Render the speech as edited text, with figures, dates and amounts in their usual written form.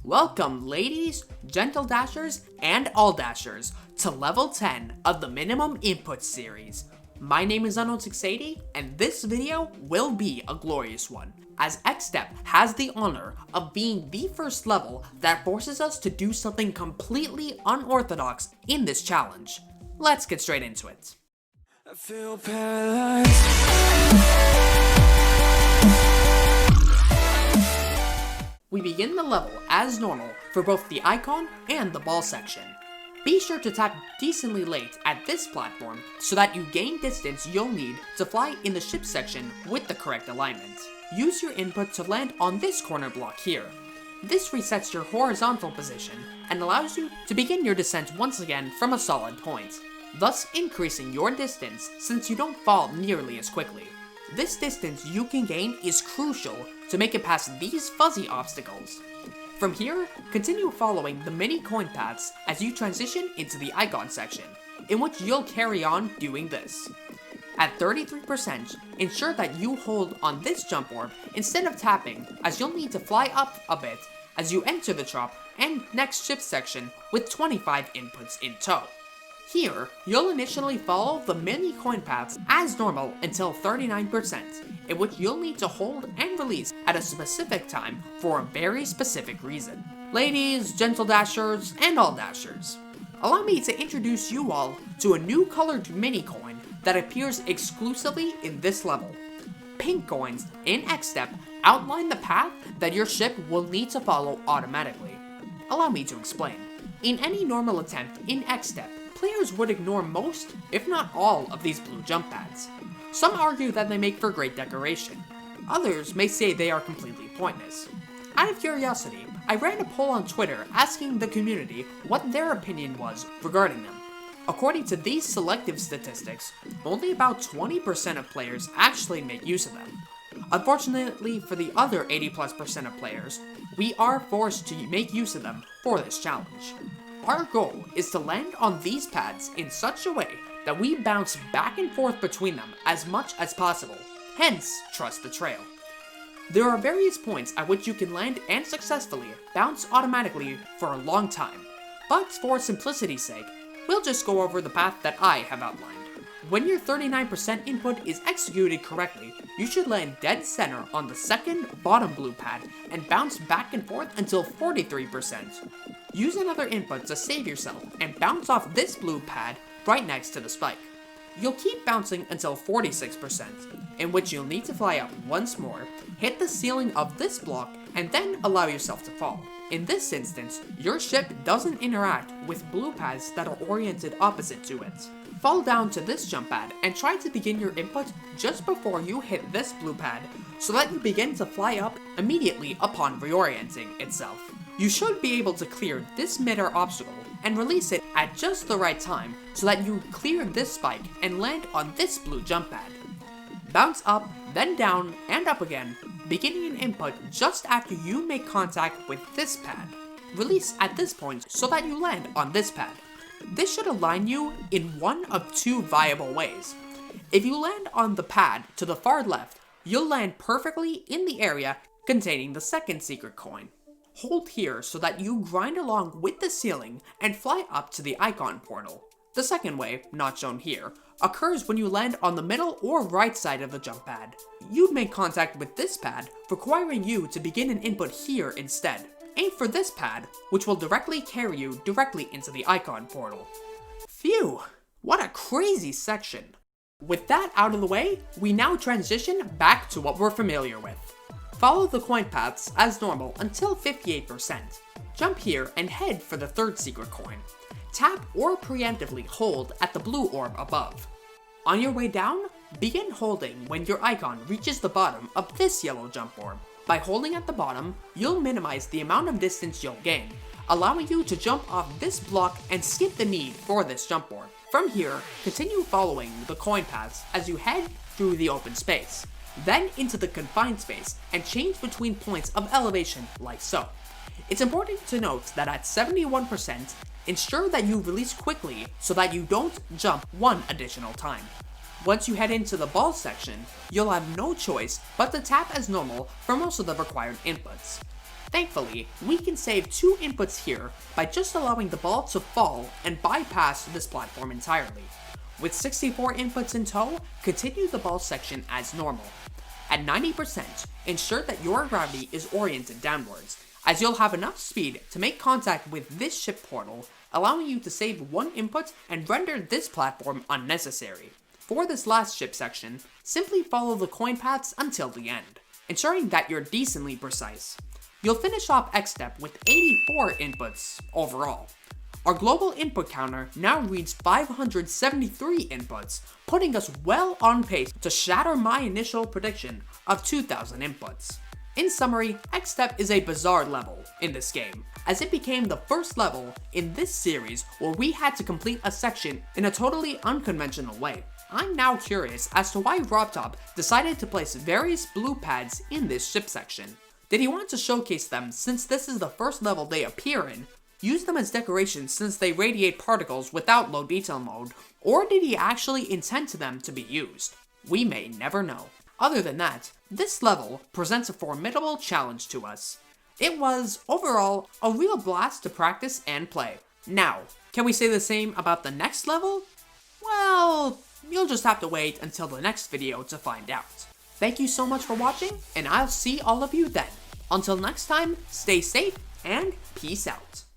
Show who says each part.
Speaker 1: Welcome ladies, gentle dashers, and all dashers to level 10 of the minimum input series. My name is unorthodox, and this video will be a glorious one, as xStep has the honor of being the first level that forces us to do something completely unorthodox in this challenge. Let's get straight into it. I feel paralyzed. We begin the level as normal for both the icon and the ball section. Be sure to tap decently late at this platform so that you gain distance you'll need to fly in the ship section with the correct alignment. Use your input to land on this corner block here. This resets your horizontal position and allows you to begin your descent once again from a solid point, thus increasing your distance since you don't fall nearly as quickly. This distance you can gain is crucial to make it past these fuzzy obstacles. From here, continue following the mini coin paths as you transition into the icon section, in which you'll carry on doing this. At 33%, ensure that you hold on this jump orb instead of tapping, as you'll need to fly up a bit as you enter the drop and next shift section with 25 inputs in tow. Here, you'll initially follow the mini coin paths as normal until 39%, in which you'll need to hold and release at a specific time for a very specific reason. Ladies, gentle dashers, and all dashers, allow me to introduce you all to a new colored mini coin that appears exclusively in this level. Pink coins in xStep outline the path that your ship will need to follow automatically. Allow me to explain. In any normal attempt in xStep, players would ignore most, if not all, of these blue jump pads. Some argue that they make for great decoration. Others may say they are completely pointless. Out of curiosity, I ran a poll on Twitter asking the community what their opinion was regarding them. According to these selective statistics, only about 20% of players actually make use of them. Unfortunately for the other 80+% of players, we are forced to make use of them for this challenge. Our goal is to land on these pads in such a way that we bounce back and forth between them as much as possible, hence trust the trail. There are various points at which you can land and successfully bounce automatically for a long time, but for simplicity's sake, we'll just go over the path that I have outlined. When your 39% input is executed correctly, you should land dead center on the second bottom blue pad and bounce back and forth until 43%. Use another input to save yourself and bounce off this blue pad right next to the spike. You'll keep bouncing until 46%, in which you'll need to fly up once more, hit the ceiling of this block, and then allow yourself to fall. In this instance, your ship doesn't interact with blue pads that are oriented opposite to it. Fall down to this jump pad and try to begin your input just before you hit this blue pad so that you begin to fly up immediately upon reorienting itself. You should be able to clear this mid-air obstacle and release it at just the right time so that you clear this spike and land on this blue jump pad. Bounce up, then down, and up again, beginning an input just after you make contact with this pad. Release at this point so that you land on this pad. This should align you in one of two viable ways. If you land on the pad to the far left, you'll land perfectly in the area containing the second secret coin. Hold here so that you grind along with the ceiling and fly up to the icon portal. The second way, not shown here, occurs when you land on the middle or right side of the jump pad. You'd make contact with this pad, requiring you to begin an input here instead. Aim for this pad, which will directly carry you directly into the icon portal. Phew, what a crazy section. With that out of the way, we now transition back to what we're familiar with. Follow the coin paths as normal until 58%. Jump here and head for the third secret coin. Tap or preemptively hold at the blue orb above. On your way down, begin holding when your icon reaches the bottom of this yellow jump orb. By holding at the bottom, you'll minimize the amount of distance you'll gain, allowing you to jump off this block and skip the need for this jump orb. From here, continue following the coin paths as you head through the open space, then into the confined space and change between points of elevation like so. It's important to note that at 71%, ensure that you release quickly so that you don't jump one additional time. Once you head into the ball section, you'll have no choice but to tap as normal for most of the required inputs. Thankfully, we can save 2 inputs here by just allowing the ball to fall and bypass this platform entirely. With 64 inputs in tow, continue the ball section as normal. At 90%, ensure that your gravity is oriented downwards, as you'll have enough speed to make contact with this ship portal, allowing you to save 1 input and render this platform unnecessary. For this last ship section, simply follow the coin paths until the end, ensuring that you're decently precise. You'll finish off xStep with 84 inputs overall. Our global input counter now reads 573 inputs, putting us well on pace to shatter my initial prediction of 2,000 inputs. In summary, xStep is a bizarre level in this game, as it became the first level in this series where we had to complete a section in a totally unconventional way. I'm now curious as to why RobTop decided to place various blue pads in this ship section. Did he want to showcase them since this is the first level they appear in, use them as decorations since they radiate particles without low detail mode, or did he actually intend them to be used? We may never know. Other than that, this level presents a formidable challenge to us. It was, overall, a real blast to practice and play. Now, can we say the same about the next level? Well, you'll just have to wait until the next video to find out. Thank you so much for watching, and I'll see all of you then. Until next time, stay safe and peace out.